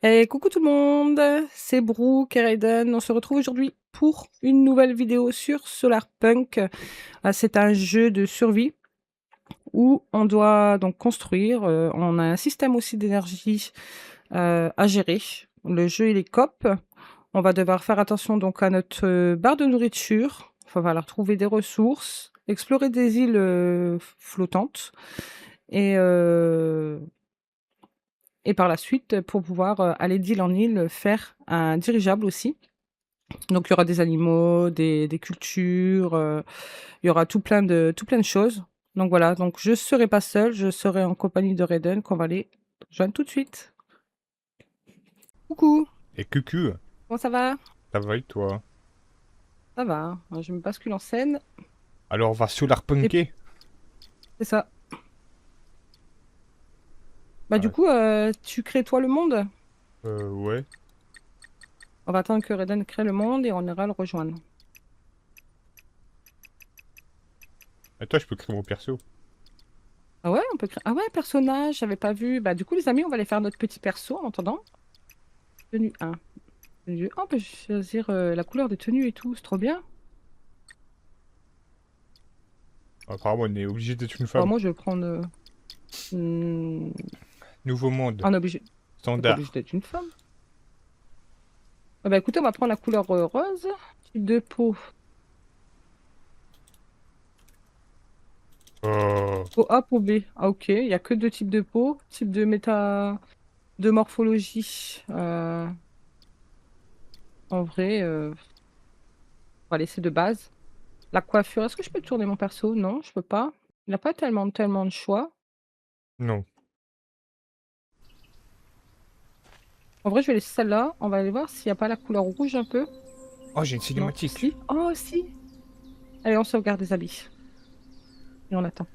Et coucou tout le monde, c'est Brooke et Raiden. On se retrouve aujourd'hui pour une nouvelle vidéo sur Solarpunk. C'est un jeu de survie où on doit donc construire. On a un système aussi d'énergie à gérer. Le jeu il est coop. On va devoir faire attention donc à notre barre de nourriture. Il va falloir trouver des ressources, explorer des îles flottantes et et par la suite, pour pouvoir, aller d'île en île, faire un dirigeable aussi. Donc il y aura des animaux, des cultures, il y aura tout plein de choses. Donc voilà, donc je serai pas seule, je serai en compagnie de Raiden qu'on va aller rejoindre tout de suite. Coucou, Et Cucu, comment ça va? ça va et toi? Ça va, je me bascule en scène Alors on va et solarpunker? c'est ça. Bah, du Ouais. coup, tu crées toi le monde? Ouais. On va attendre que Raiden crée le monde et on ira le rejoindre. Et toi, je peux créer mon perso. Ah ouais, on peut créer ah ouais, personnage, j'avais pas vu. Bah, du coup les amis, on va aller faire notre petit perso en attendant. Tenue 1. Oh, on peut choisir la couleur de tenue et tout, c'est trop bien. Apparemment, on est obligé d'être une Bon, femme. moi, je vais prendre. Hmm, Nouveau monde. on est obligé. C'est pas obligé Standard. d'être une femme. Ah bah écoutez, on va prendre la couleur rose. Type de peau. Oh. Peau A, peau B. Ah, ok, il n'y a que deux types de peau. Type de méta. De morphologie. En vrai, on va laisser de base. La coiffure, est-ce que je peux tourner mon perso? Non, je peux pas. Il n'a pas tellement de choix. Non. En vrai, je vais laisser celle-là. On va aller voir s'il n'y a pas la couleur rouge un peu. Oh, j'ai une Non, cinématique. si. Oh, si. Allez, on sauvegarde des habits. Et on attend.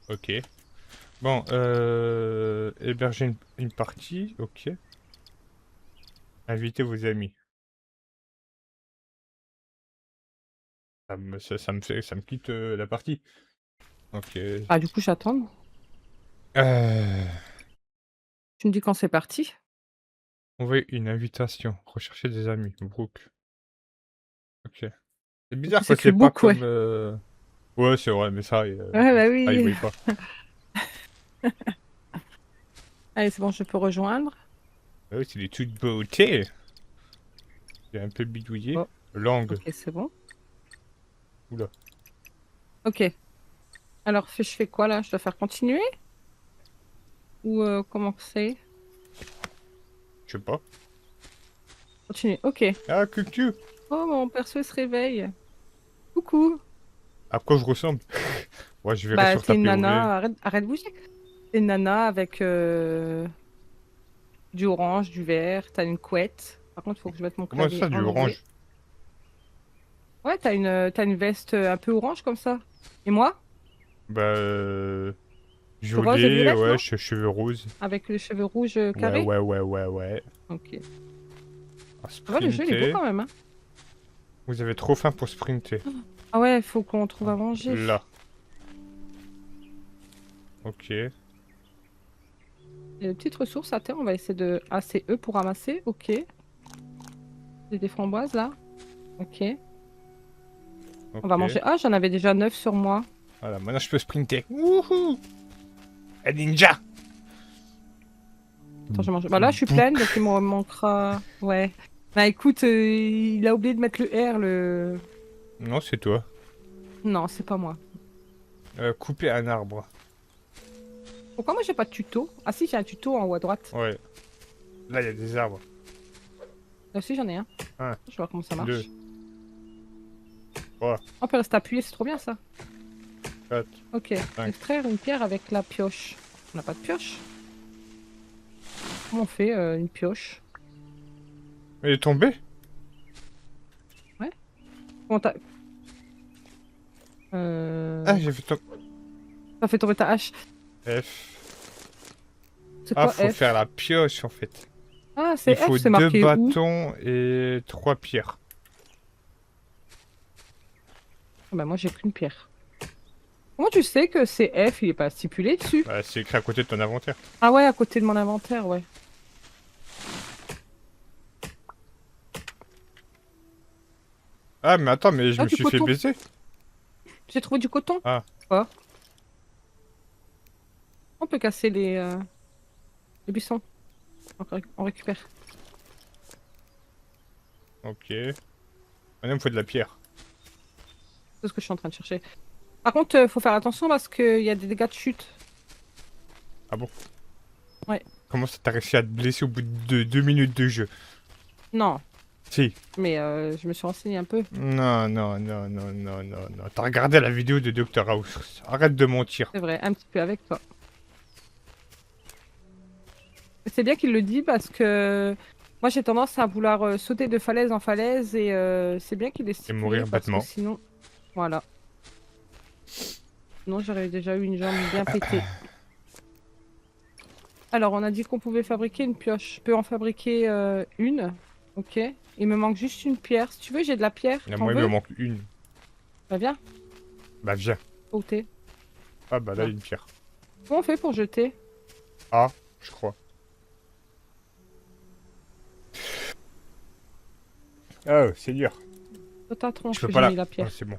Ok. Bon, héberger une partie. Ok. Invitez vos amis. Ça me quitte la partie. Ok. Ah, du coup, j'attends. Euh... Tu me dis quand c'est parti? Envoyer une invitation. Rechercher des amis. Brooke. Ok. C'est Du coup, bizarre c'est quand que c'est pas book, ouais. comme... Ouais, c'est vrai, mais ça, Ouais, bah il oui. voyait pas. Allez, c'est bon, je peux rejoindre. Ah oui, c'est des trucs de beauté. J'ai un peu bidouillé. Oh, Langue. ok, c'est bon. Oula. Ok. Alors, je fais quoi là? Je dois faire continuer? Ou comment que c'est? Je sais pas. Continuer, ok. Ah, cucu. Oh, mon perso il se réveille. Coucou. À quoi je ressemble? Ouais, je verrai Bah, sur t'es ta une POV. nana. Arrête de bouger. T'es une nana avec du orange, du vert. T'as une couette. Par contre, il faut que je mette mon Comment clavier ça, du en anglais. orange? Ouais, t'as une veste un peu orange comme ça. Et moi? Bah, Rose et violet, violette, ouais, non? cheveux roses. Avec les cheveux rouges Ouais, carrés? ouais, ouais, ouais, ouais. Ok. À Ça va, le jeu, il est beau sprinter. quand même, hein? Vous avez trop faim pour sprinter. Ah ouais, faut qu'on trouve Ah, à manger. là. Ok. Il y a des petites ressources à terre, on va essayer de... Ah, c'est eux pour ramasser, ok. J'ai des framboises, là. Ok. On va Ok. manger. Ah, j'en avais déjà 9 sur moi. Voilà, maintenant je peux sprinter. Wouhou! Un ninja! Attends, je mange. Bah là, je suis pleine, Bouc. donc il me manquera... Ouais. Bah écoute, il a oublié de mettre le R, le... Non, c'est toi. Non, c'est pas moi. Couper un arbre. Pourquoi moi, j'ai pas de tuto? Ah si, j'ai un tuto en haut à droite. Ouais. Là, il y a des arbres. Là aussi, j'en ai un. Un, Je vais voir comment ça deux, marche. trois, On peut rester appuyé, c'est trop bien, ça. quatre, Ok. cinq. Extraire une pierre avec la pioche. On n'a pas de pioche. Comment on fait une pioche? Il est tombé? Ouais. Comment t'as... Ah, j'ai fait tomber. T'as fait tomber ta hache. F. C'est Ah, quoi faut faire F? la pioche en fait. Ah, Il c'est F, faut c'est deux marqué où? bâtons et trois pierres. Ah bah moi j'ai qu'une pierre. Comment tu sais que c'est F, il est pas stipulé dessus? Bah, c'est écrit à côté de ton inventaire. Ah ouais, à côté de mon inventaire, ouais. Ah, mais attends, mais je Ah, me du suis fait coton. baiser. J'ai trouvé du coton. Ah, Quoi? On peut casser les buissons. On récupère. ok. Maintenant, il me faut de la pierre. C'est ce que je suis en train de chercher. Par contre, faut faire attention parce qu'il y a des dégâts de chute. Ah bon? Ouais. Comment ça t'as réussi à te blesser au bout de 2 minutes de jeu? Non, Si. mais je me suis renseignée un peu. Non, non, non, non, non, non, non. T'as regardé la vidéo de Dr House. Arrête de mentir. C'est vrai, un petit peu avec toi. C'est bien qu'il le dit parce que moi j'ai tendance à vouloir sauter de falaise en falaise et c'est bien qu'il est Et stipulé mourir parce que bêtement. sinon, voilà. Sinon j'aurais déjà eu une jambe bien pétée. Alors on a dit qu'on pouvait fabriquer une pioche. Je peux en fabriquer une. Ok. Il me manque juste une pierre. Si tu veux, j'ai de la pierre. Et T'en moi, il me veux? manque une. Bah viens. Bah, viens. Où t'es? Ah, bah là, Là. une pierre. Comment on fait pour jeter? Ah, je crois. Oh, c'est dur. Dans ta tronche Je peux que pas j'ai là. mis la Ah, pierre. c'est bon.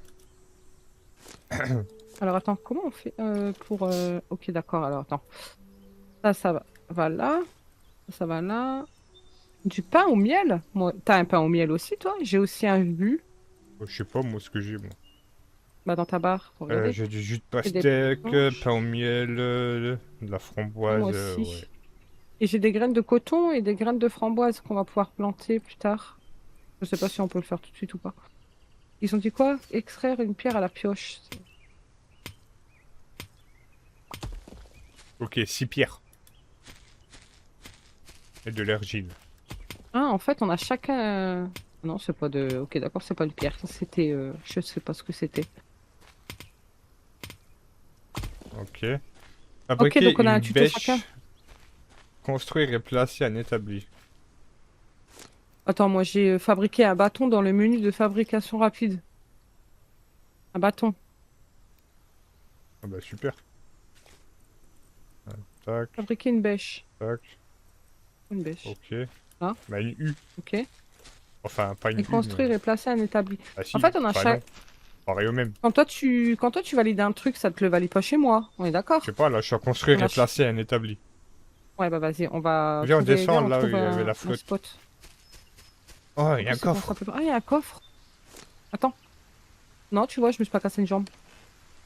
Alors attends, comment on fait pour... Ok d'accord, alors attends. Ça va là. Ça va là. Du pain au miel? Moi, t'as un pain au miel aussi, toi? J'ai aussi un jus. Oh, je sais pas, moi, ce que j'ai, moi. Bah, dans ta barre, faut regarder. J'ai du jus de Et des pastèque, planches. pain au miel, de la Ah, framboise, moi ouais. aussi. Et j'ai des graines de coton et des graines de framboise qu'on va pouvoir planter plus tard. Je sais pas si on peut le faire tout de suite ou pas. Ils ont dit quoi? Extraire une pierre à la pioche. Ok, 6 pierres. Et de l'argile. Ah, en fait, on a chacun... Non, c'est pas de... Ok, d'accord, c'est pas une pierre. Ça, c'était... Je sais pas ce que c'était. Ok. Ok, Fabriquer donc on a un une tuto chacun. bêche. Construire et placer un établi. Attends, moi j'ai fabriqué un bâton dans le menu de fabrication rapide. Un bâton. Ah bah super. Tac, Fabriquer une bêche. tac, Une bêche. ok. Là, Bah une U. ok. Enfin, pas une Et U, mais... construire et placer un établi. Ah En si, fait, on a enfin non. chaque... Pareil au même. Quand toi tu valides un truc, ça te le valide pas chez moi. On est Je d'accord? sais pas, là, je suis à On construire a et placer un établi. Ouais, bah vas-y, on va Viens, on trouver... Viens, descend on là où trouve il y avait la un flotte. spot. Oh, il En y a plus, un c'est qu'on coffre. s'appelle... Ah, il y a un coffre. Attends. Non, tu vois, je me suis pas cassé une jambe.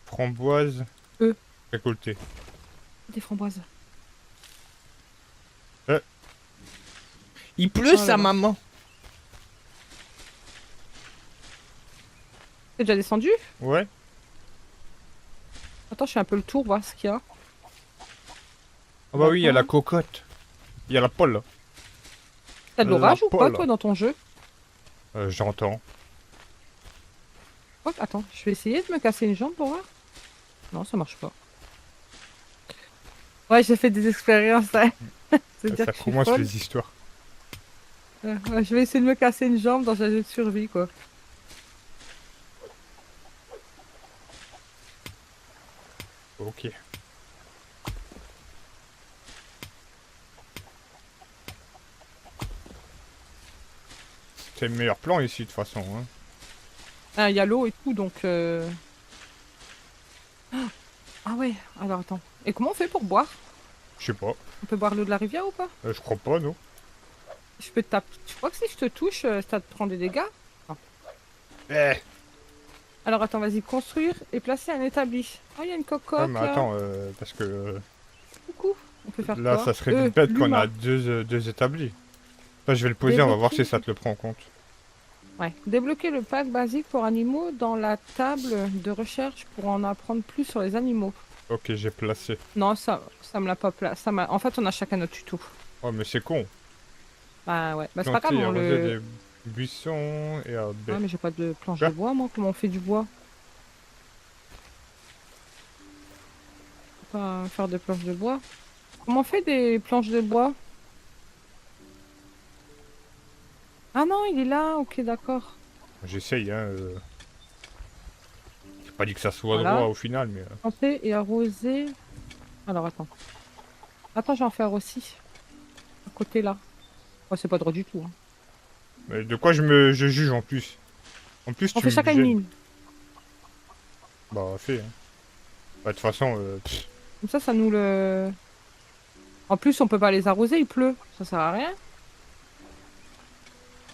Framboise Euh, récoltée. des framboises. Il pleut, Oh là sa là. maman. T'es déjà descendu? Ouais. Attends, je fais un peu le tour, voir ce qu'il y a. Ah bah oui, il y a la Bâton. cocotte. Il y a la pole. T'as de La l'orage ou quoi, pole. toi, dans ton jeu? J'entends. Oh, attends, je vais essayer de me casser une jambe pour voir. Non, ça marche pas. Ouais, j'ai fait des expériences, hein. C'est-à-dire Ça que je suis commence folle. les histoires. Ouais, je vais essayer de me casser une jambe dans un jeu de survie, quoi. Ok. C'est le meilleur plan ici, de toute façon. Hein. Ah, il y a l'eau et tout, donc... Ah ouais, alors attends. Et comment on fait pour boire? Je sais pas. On peut boire l'eau de la rivière ou pas? Je crois pas, non. Je peux te taper. Tu crois que si je te touche, ça te prend des dégâts? Non. Eh. Alors attends, vas-y, construire et placer un établi. Ah, il y a une Ouais, cocotte mais là. attends, parce que Coucou. On peut faire là, quoi? ça serait bête qu'on a L'humain. deux établis. Là, je vais le poser, on va voir si Débloquer. ça te le prend en compte. Ouais. Débloquer le pack basique pour animaux dans la table de recherche pour en apprendre plus sur les animaux. Ok, j'ai placé. Non, ça me l'a pas placé. En fait, on a chacun notre tuto. Oh, mais c'est con. Bah ouais. Bah c'est pas grave, Planter, on arroser le... des buissons et Ah, abeilles. mais j'ai pas de planche Quoi? de bois, moi. Comment on fait du bois? Je peux pas faire de planches de bois. Comment on fait des planches de bois? Ah non, il est là. Ok, d'accord. J'essaye, hein. J'ai pas dit que ça soit Voilà. droit au final, mais... Planter et arroser. Alors attends. Attends, je vais en faire aussi. À côté là. Oh, c'est pas droit du tout. Hein. Mais de quoi je juge en plus? En plus, On tu fait me chacun une gênes. ligne. Bah, fais, hein. Bah, de toute façon, Comme ça nous le... En plus, on peut pas les arroser, il pleut. Ça sert à rien.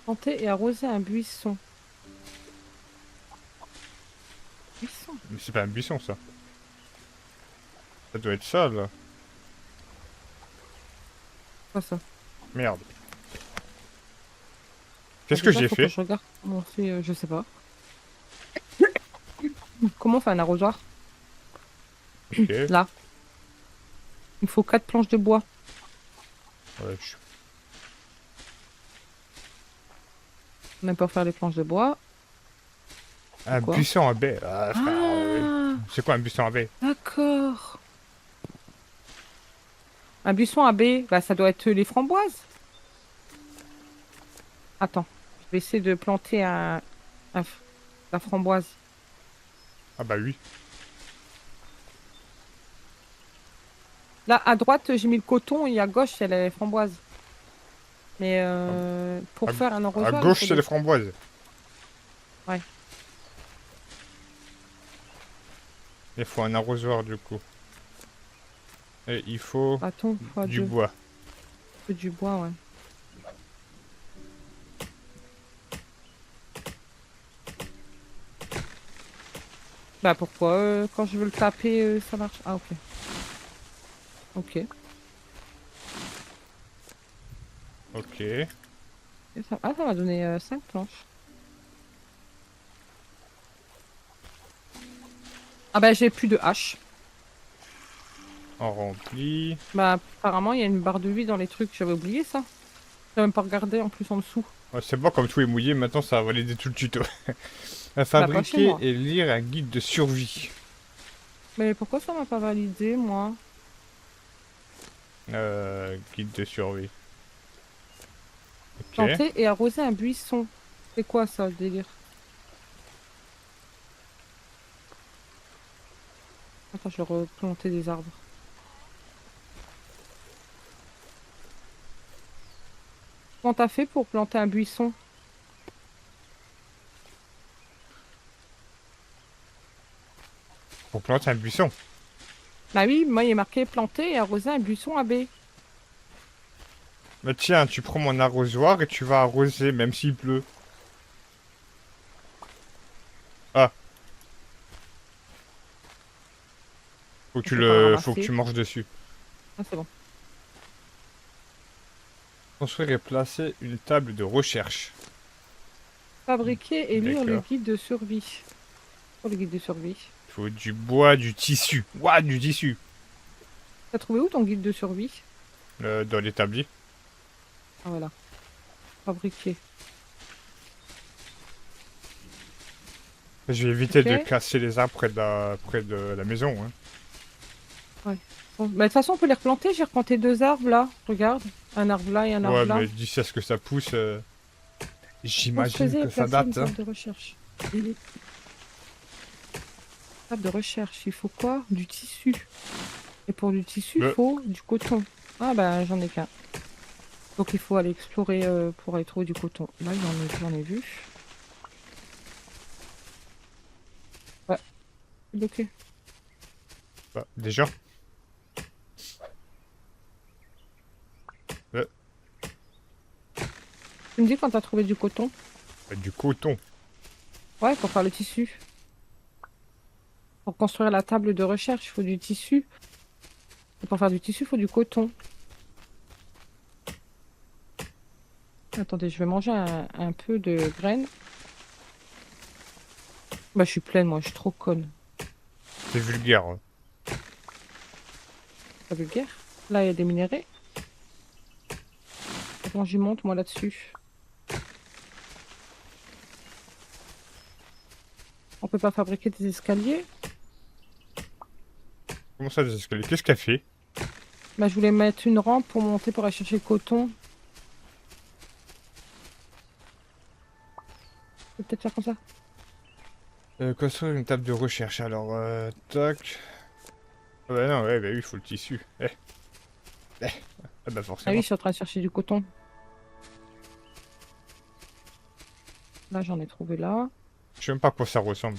Planter et arroser un buisson. Buisson. mais c'est pas un buisson, ça. Ça doit être ça, là. Quoi ça? Merde. Qu'est-ce que Déjà, j'ai faut que fait? je regarde comment on fait, je sais pas. Comment on fait un arrosoir? Ok. Là. Il faut 4 planches de bois. Ouais, On peut faire les planches de bois. un Quoi? buisson à baie. Ah, frère, Ah, c'est quoi un buisson à baie? d'accord. Un buisson à baies, bah, ça doit être les framboises. Attends, je vais essayer de planter la framboise. Ah bah oui. Là, à droite, j'ai mis le coton et à gauche, il y a les framboises. Mais pour À, faire un à arrosoir, il gauche, faut c'est des... les framboises. Ouais. Il faut un arrosoir, du coup. Et il faut Bâton fois du 2. bois. Du bois, ouais. Bah pourquoi quand je veux le taper, ça marche? Ah ok. Ok. Ok. Ah, ça m'a donné 5 planches. Ah bah j'ai plus de hache. On remplit. Bah apparemment il y a une barre de vie dans les trucs, j'avais oublié ça. J'ai même pas regardé en plus en dessous. Ouais, c'est bon, comme tout est mouillé, maintenant ça va valider tout le tuto. À Bah pas chez fabriquer moi. et lire un guide de survie. Mais pourquoi ça m'a pas validé moi? Guide de survie. Ok. Planter et arroser un buisson. C'est quoi ça le délire? Attends, je vais replanter des arbres. Comment t'as fait pour planter un buisson? Pour planter un buisson. Bah oui, moi il est marqué planter et arroser un buisson à baies. Bah tiens, tu prends mon arrosoir et tu vas arroser, même s'il pleut. Ah. Je peux pas le Faut que ramasser. tu marches dessus. Ah c'est bon. Construire et placer une table de recherche. Fabriquer et lire le D'accord. guide de survie. Oh, le guide de survie. Il faut du bois, du tissu. Ouah, du tissu. T'as trouvé où ton guide de survie? Dans l'établi. Ah voilà. Fabriquer. Je vais éviter de Ok. casser les arbres près de la maison. Hein. Ouais. Bon, bah, de toute façon, on peut les replanter. J'ai replanté 2 arbres là. Regarde. Un arbre là et un arbre Ouais, là. mais d'ici à ce que ça pousse, j'imagine Construisez et que ça placez une date. Hein. table de recherche. Table de recherche. Il faut quoi? Du tissu. Et pour du tissu, il Mais faut du coton. Ah bah j'en ai qu'un. Donc il faut aller explorer pour aller trouver du coton. Là, j'en ai vu. Ouais, ok. bah, déjà. Euh, Tu me dis quand t'as trouvé du coton? du coton. Ouais, pour faire le tissu. Pour construire la table de recherche, il faut du tissu. Et pour faire du tissu, il faut du coton. Attendez, je vais manger un peu de graines. Bah, je suis pleine, moi, je suis trop conne. C'est vulgaire. Hein. Pas vulgaire. Là, il y a des minéraux. Attends, j'y monte, moi, là-dessus. On peut pas fabriquer des escaliers? Comment ça, des escaliers? Qu'est-ce qu'elle fait? Bah, je voulais mettre une rampe pour monter pour aller chercher le coton. Je vais peut-être faire comme ça. Construire une table de recherche. Alors, tac. Ah bah non, ouais, bah oui, il faut le tissu. Ah bah Ah oui, forcément. je suis en train de chercher du coton. Là, j'en ai trouvé là. Je sais même pas à quoi ça ressemble.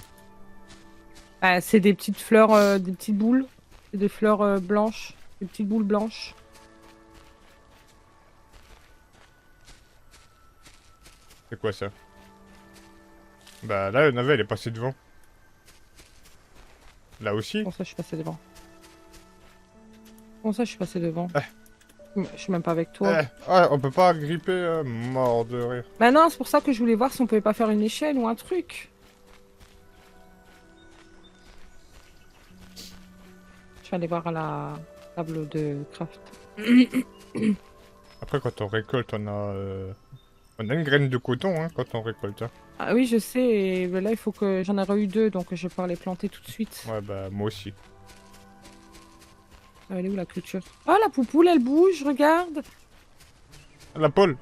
Ah, c'est des petites fleurs, des petites boules. C'est des fleurs blanches. Des petites boules blanches. C'est quoi ça? Bah là, le navet, elle est passée devant. Là aussi? Comment ça, je suis passée devant? Comment ça, je suis passée devant? Eh, Je suis même pas avec toi. ouais, on peut pas gripper, mort de rire. Bah non, c'est pour ça que je voulais voir si on pouvait pas faire une échelle ou un truc. Je vais aller voir à la table de craft. Après, quand on récolte, on a une graine de coton, hein, quand on récolte. Hein. Ah oui, je sais, et ben là, il faut que... J'en ai eu deux, donc je vais pouvoir les planter tout de suite. Ouais, bah moi aussi. Elle est où la culture? Oh, la poupoule, elle bouge, regarde! La Paul!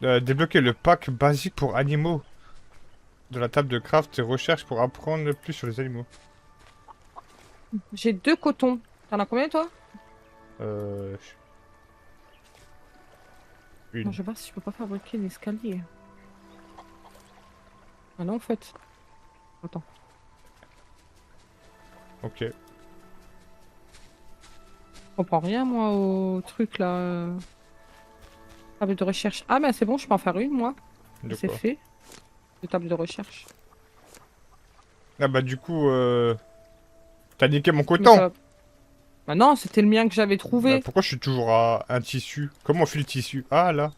Débloquer le pack basique pour animaux. De la table de craft et recherche pour apprendre plus sur les animaux. J'ai 2 cotons. T'en as combien, toi? Euh... Non, Une. je vais voir si je peux pas fabriquer l'escalier. Ah non, en fait. Attends. Ok. Je comprends rien, moi, au truc, là. Table de recherche. Ah, mais c'est bon, je peux en faire une, moi. De C'est quoi? fait. De table de recherche. Ah bah du coup, t'as niqué mon Mais coton! ça... Bah non, c'était le mien que j'avais Bah, trouvé. pourquoi je suis toujours à un tissu? Comment on fait le tissu? Ah là!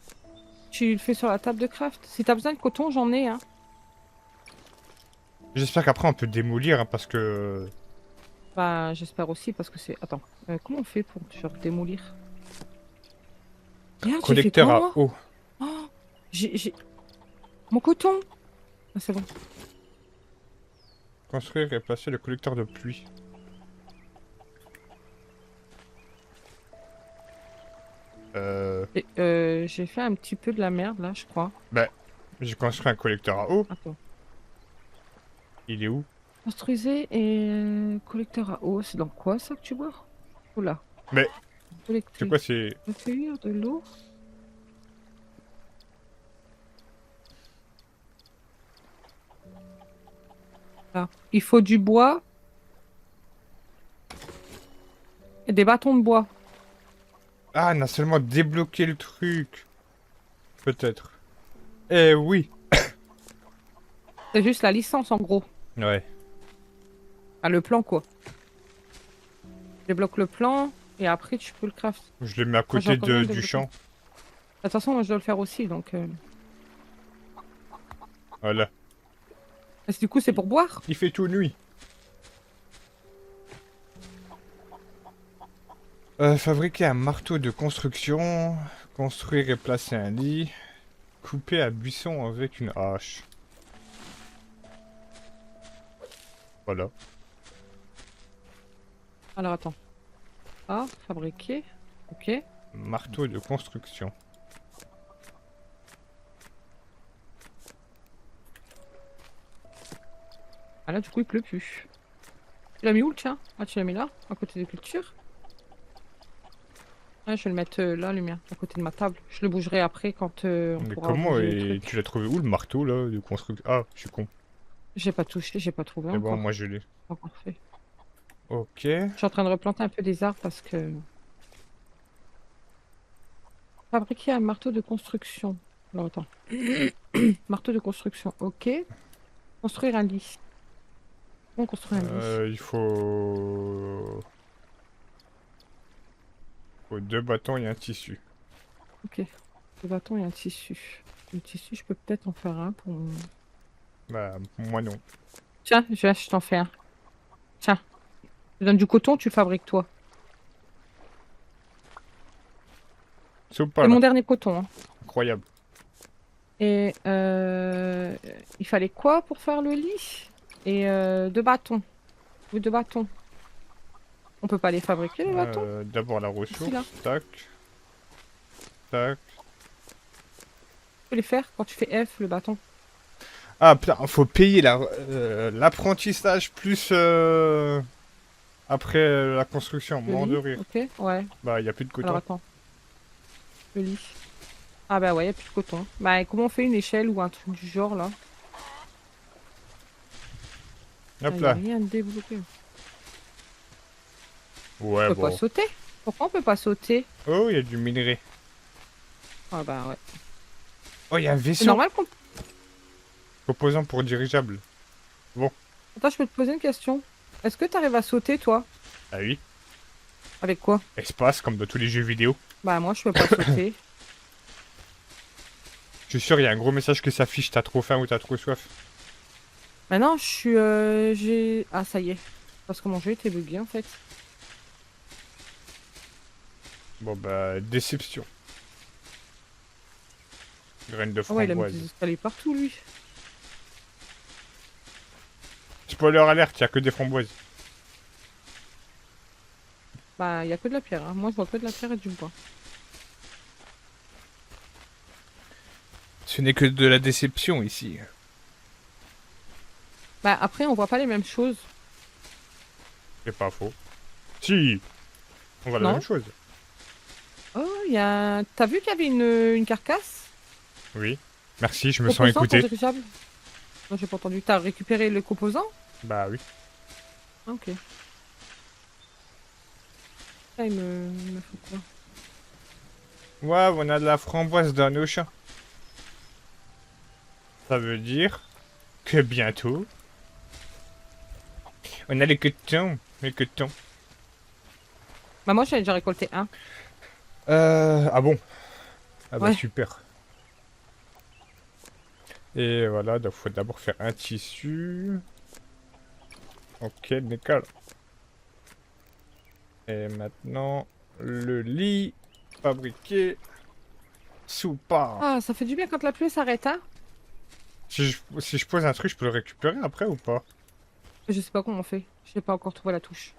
Tu le fais sur la table de craft. Si t'as besoin de coton, j'en ai, hein. J'espère qu'après on peut démolir, hein, parce que... Bah, j'espère aussi, parce que c'est... Attends, comment on fait pour genre démolir? Regarde, j'ai fait Collecteur quoi, à moi? eau. Oh, j'ai... Mon coton! Ah, c'est bon. Construire et placer le collecteur de pluie. J'ai fait un petit peu de la merde, là, je crois. Bah, j'ai construit un collecteur à eau. Attends. Il est où? Construisez et collecteur à eau. C'est dans quoi, ça, que tu vois? Oula. Mais, c'est quoi, Électrique. c'est... Recueillir de l'eau. Là. Il faut du bois. Et des bâtons de bois. Ah, on a seulement débloqué le truc. Peut-être. Eh oui! C'est juste la licence, en gros. Ouais. Ah, le plan, quoi. Tu débloques le plan, et après, tu peux le craft. Je le mets à Moi, j'ai côté encore rien du débloqué. champ. De toute façon, moi, je dois le faire aussi, donc... Voilà. Du coup, c'est pour boire? Il fait tout nuit. Fabriquer un marteau de construction. Construire et placer un lit. Couper un buisson avec une hache. Voilà. Alors, attends. Ah, fabriquer. Ok. Marteau de construction. Ah là, du coup, il pleut plus. Tu l'as mis où, le tien? Ah, tu l'as mis là, à côté des cultures? Ah, je vais le mettre là, lumière, à côté de ma table. Je le bougerai après quand on Mais pourra comment bouger le et truc. tu l'as trouvé où le marteau là de construction? Ah, je suis con. J'ai pas touché, j'ai pas trouvé C'est bon, encore. moi je l'ai. Pas encore fait. Ok. Je suis en train de replanter un peu des arbres parce que... Fabriquer un marteau de construction. Non, attends. Marteau de construction, ok. Construire un lit. On construit un lit. Il faut 2 bâtons et un tissu. Ok. Le bâton et un tissu. Le tissu, je peux peut-être en faire un pour... Bah, moi non. Tiens, je t'en fais un. Tiens. Je te donne du coton, tu le fabriques toi. C'est ou pas C'est là? mon dernier coton, hein. Incroyable. Et il fallait quoi pour faire le lit? Et 2 bâtons. Ou 2 bâtons. On peut pas les fabriquer, les bâtons? D'abord la Ici, là. ressource. Tac. Tac. Tu peux les faire quand tu fais F, le bâton. Ah putain, faut payer l'apprentissage plus après la construction, Le mort de lit, rire. ok, ouais. Bah, y a plus de Alors coton. attends, le lit. Ah bah ouais, y a plus de coton. Bah comment on fait une échelle ou un truc du genre là? Ah, Hop y a là. rien de débloqué. On Ouais, peut pas bon. sauter? Pourquoi on peut pas sauter? Oh, y a du minerai. Ah bah ouais. Oh, y a un C'est vaisseau. normal qu'on... Composant pour dirigeable. Bon. Attends, je peux te poser une question. Est-ce que t'arrives à sauter toi? Ah oui. Avec quoi? Espace, comme dans tous les jeux vidéo. Bah moi je peux pas sauter. Je suis sûr, y a un gros message qui s'affiche, t'as trop faim ou t'as trop soif. Maintenant je suis... j'ai... Ah ça y est. Parce que mon jeu était bugué en fait. Bon, bah, déception. Graine de Ah ouais, il a mis framboise. des escaliers partout lui. Spoiler alerte, y a que des framboises. Bah y a que de la pierre, hein. Moi je vois que de la pierre et du bois. Ce n'est que de la déception ici. Bah après on voit pas les mêmes choses. C'est pas faux. Si, on voit la même Non? chose. Oh, il y a... T'as vu qu'il y avait une carcasse? Oui. Merci, je me sens Composant pour écouté. dirigeable? Non, j'ai pas entendu. T'as récupéré le composant? Bah oui. Ah, ok. Ah, il me faut quoi? Waouh, on a de la framboise dans nos champs. Ça veut dire que bientôt, on a les coton. Les cotons. Bah moi j'en ai déjà récolté un. Ah bon? Ah bah Ouais. super. Et voilà, donc faut d'abord faire un tissu. Ok, nickel. Et maintenant, le lit fabriqué sous part. Ah, ça fait du bien quand la pluie s'arrête, hein? Si je pose un truc, je peux le récupérer après ou pas? Je sais pas comment on fait. J'ai pas encore trouvé la touche.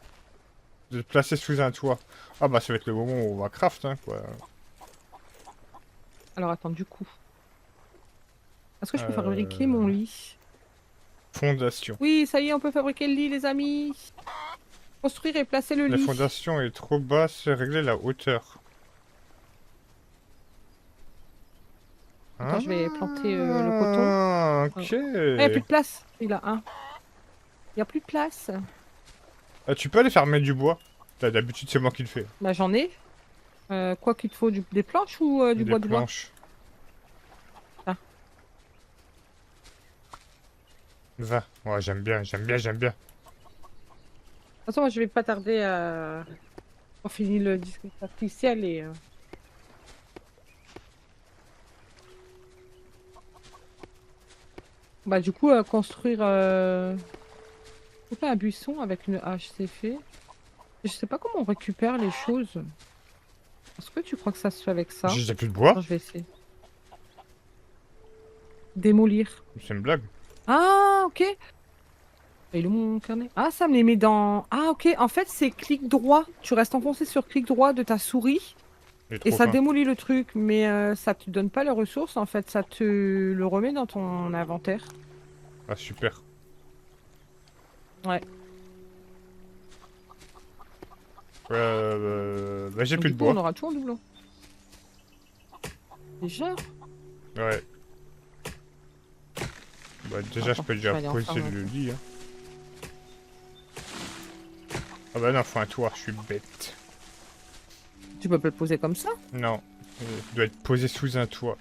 De le placer sous un toit. Ah bah ça va être le moment où on va craft, hein, quoi. Alors attends, du coup. Est-ce que je peux fabriquer mon lit? Fondation. Oui, ça y est, on peut fabriquer le lit, les amis. Construire et placer le La lit. fondation est trop basse, régler la hauteur. Attends, je vais planter le coton. Ah, Ah, ok. il n'y a plus de place. Il a un. Il n'y a plus de place. Ah, tu peux aller fermer du bois. D'habitude, c'est moi qui le fais. Bah j'en ai. Quoi qu'il te faut, des planches ou du Des bois de loin? planches. Ah. 20. Ouais, j'aime bien, j'aime bien, j'aime bien. De toute façon, moi je vais pas tarder à... On finit le disque artificiel et... Bah du coup, construire... Couper un buisson avec une hache, c'est fait. Je sais pas comment on récupère les choses. Est-ce que tu crois que ça se fait avec ça? J'ai plus de bois. Attends, je vais essayer. Démolir. C'est une blague. Ah, ok. Et il est où mon carnet? Ah, ça me les met dans... Ah, ok. En fait, c'est clic droit. Tu restes enfoncé sur clic droit de ta souris. J'ai Et trop ça faim. démolit le truc. Mais ça te donne pas les ressources, en fait. Ça te le remet dans ton inventaire. Ah, super. Ouais. Bah, j'ai Donc, plus du de coup, on bois. aura tout en doublon. Déjà? Ouais. Bah, déjà, je Attends, peux je déjà vais aller en poser faire un le peu. lit. Hein. Ah bah non, faut un toit, je suis bête. Tu peux pas le poser comme ça? Non. Il doit être posé sous un toit.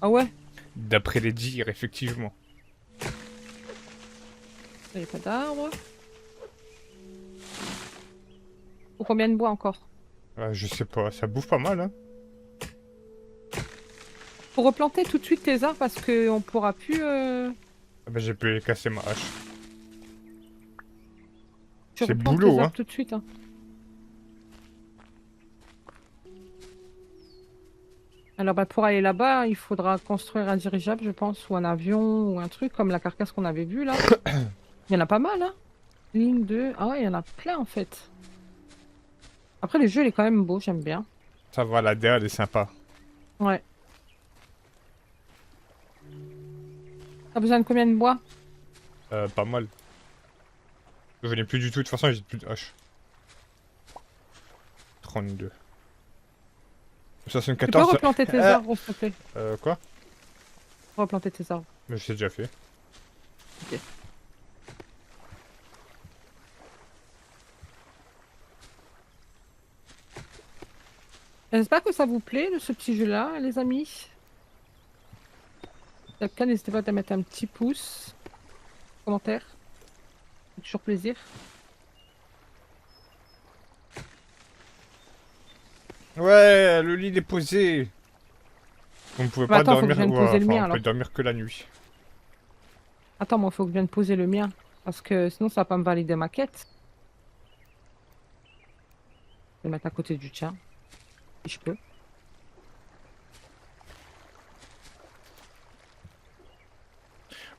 Ah ouais? D'après les dires, effectivement. Il n'y a pas d'arbre. Faut combien de bois encore? Ah, je sais pas, ça bouffe pas mal, hein. Faut replanter tout de suite tes arbres parce qu'on pourra plus... Ah bah, j'ai pu casser ma hache. Tu C'est replantes boulot, tes hein. arbres tout de suite. Hein. Alors bah, pour aller là-bas, il faudra construire un dirigeable, je pense, ou un avion, ou un truc comme la carcasse qu'on avait vue là. Il y en a pas mal, hein. Ligne 2. Ah ouais, il y en a plein en fait. Après, le jeu, il est quand même beau, j'aime bien. Ça va, la DA, elle est sympa. Ouais. T'as besoin de combien de bois? Pas mal. Je n'ai plus du tout, de toute façon j'ai plus de hache. 32. Tu peux 74. replanter tes arbres, s'il te plaît. Quoi? Replanter tes arbres. Mais je l'ai déjà fait. Ok. J'espère que ça vous plaît, ce petit jeu-là, les amis. En tout cas, n'hésitez pas à mettre un petit pouce, commentaire. C'est toujours plaisir. Ouais, le lit est posé. On ne pouvait Bah pas attends, faut que dormir, je vienne ouais, poser le enfin, mien, on peut alors. dormir que la nuit. Attends, moi, faut que je vienne poser le mien. Parce que sinon, ça va pas me valider ma quête. Je vais le mettre à côté du tien, si je peux.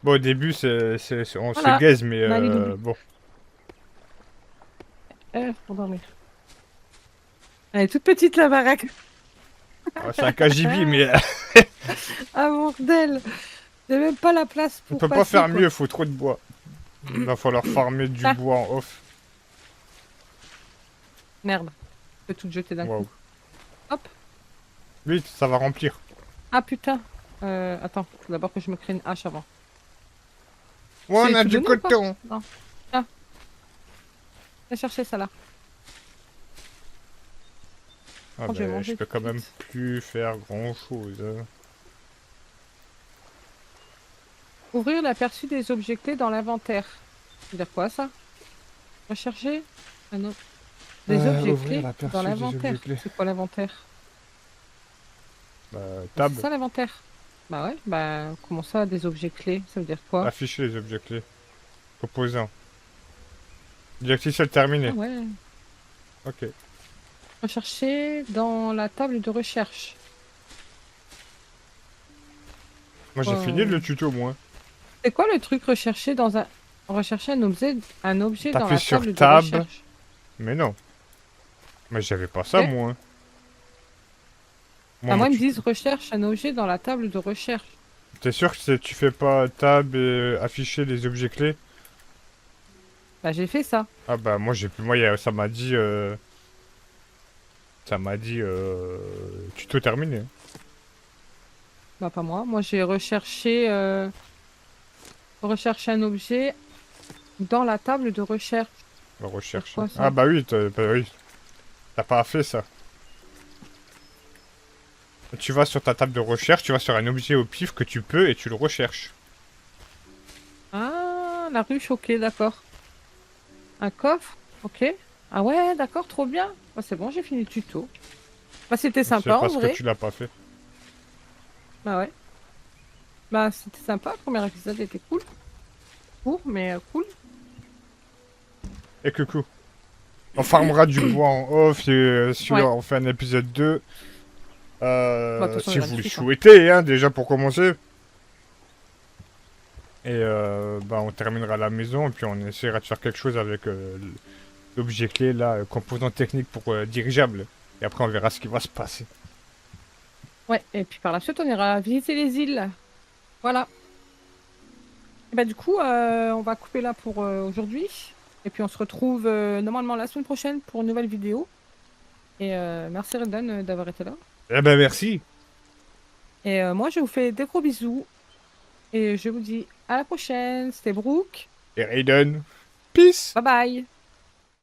Bon, au début, on se Voilà, gaze, mais on a les doubles. bon. Pour dormir. Elle est toute petite, la baraque. Ah, c'est un KGB, mais Ah, bordel! J'ai même pas la place on pour peut pas passer, faire quoi. mieux, faut trop de bois. Il va falloir farmer du Ah, bois en off. merde. Je peux tout jeter d'un Waouh. coup. Hop. Vite, ça va remplir. Ah, putain. Attends, faut d'abord que je me crée une hache avant. Ouais, on C'est a tout du donné ou pas? coton. Non. Tiens, viens chercher ça là. Ah Oh, je vais bah, je manger peux tout quand de même suite. plus faire grand chose. Ouvrir l'aperçu des objets clés dans l'inventaire. Ça veut dire quoi ça? Rechercher des objets Ouvrir clés dans l'aperçu des objets l'inventaire. clés. C'est quoi l'inventaire? Bah, Bah, c'est table. ça l'inventaire. Bah ouais, bah comment ça, des objets clés? Ça veut dire quoi? Afficher les objets clés. Composants. Diagnostic Ah terminé. ouais. Ok. Rechercher dans la table de recherche. Moi j'ai fini le tuto moi. C'est quoi le truc rechercher dans un... Rechercher un objet dans T'appuies la sur table de tab. recherche. Mais non. Mais j'avais pas ça Ok. moi. Ah, Mon moi, ils me tuto- disent recherche un objet dans la table de recherche. T'es sûr que tu fais pas tab et afficher les objets clés? Bah, j'ai fait ça. Ah bah moi j'ai plus. Moi ça m'a dit. Ça m'a dit tuto terminé. Bah, pas moi. Moi, j'ai recherché, rechercher un objet dans la table de recherche. On va C'est rechercher. quoi ça? Ah bah oui, t'as pas fait ça. Tu vas sur ta table de recherche, tu vas sur un objet au pif que tu peux et tu le recherches. Ah, la ruche, ok, d'accord. Un coffre, ok. Ah ouais, d'accord, trop bien. Bah, c'est bon, j'ai fini le tuto. Bah, c'était C'est sympa en parce que vrai. tu l'as pas fait. Bah ouais. Bah, c'était sympa. Le premier épisode était cool. Court, mais cool. Et coucou. On farmera du bois en off et si Ouais. on fait un épisode 2. Bah, de toute façon, il Si y en a vous le dessus, quoi. souhaitez, hein, déjà pour commencer. Et bah on terminera la maison et puis on essaiera de faire quelque chose avec l'objet clé là, composant technique pour dirigeable. Et après on verra ce qui va se passer. Ouais, et puis par la suite, on ira visiter les îles. Voilà. Et bah, du coup, on va couper là pour aujourd'hui. Et puis, on se retrouve normalement la semaine prochaine pour une nouvelle vidéo. Et merci Redon d'avoir été là. Eh ben merci. Et moi, je vous fais des gros bisous. Et je vous dis à la prochaine. C'était Brooke. Et Raiden. Peace. Bye bye.